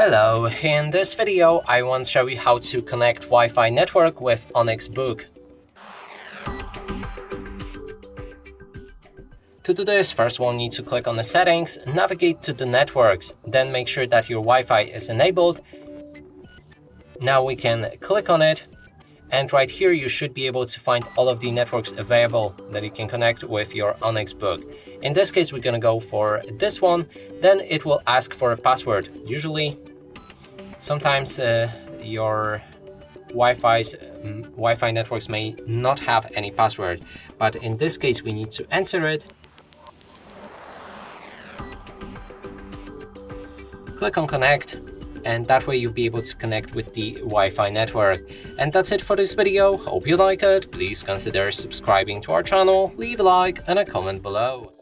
Hello, in this video I want to show you how to connect Wi-Fi network with ONYX Book. To do this, first we'll need to click on the settings, navigate to the networks, then make sure that your Wi-Fi is enabled. Now we can click on it, and right here you should be able to find all of the networks available that you can connect with your ONYX Book. In this case, we're going to go for this one. Then it will ask for a password. Usually, sometimes your Wi-Fi networks may not have any password, but in this case, we need to enter it. Click on connect, and that way you'll be able to connect with the Wi-Fi network. And that's it for this video. Hope you like it. Please consider subscribing to our channel, leave a like and a comment below.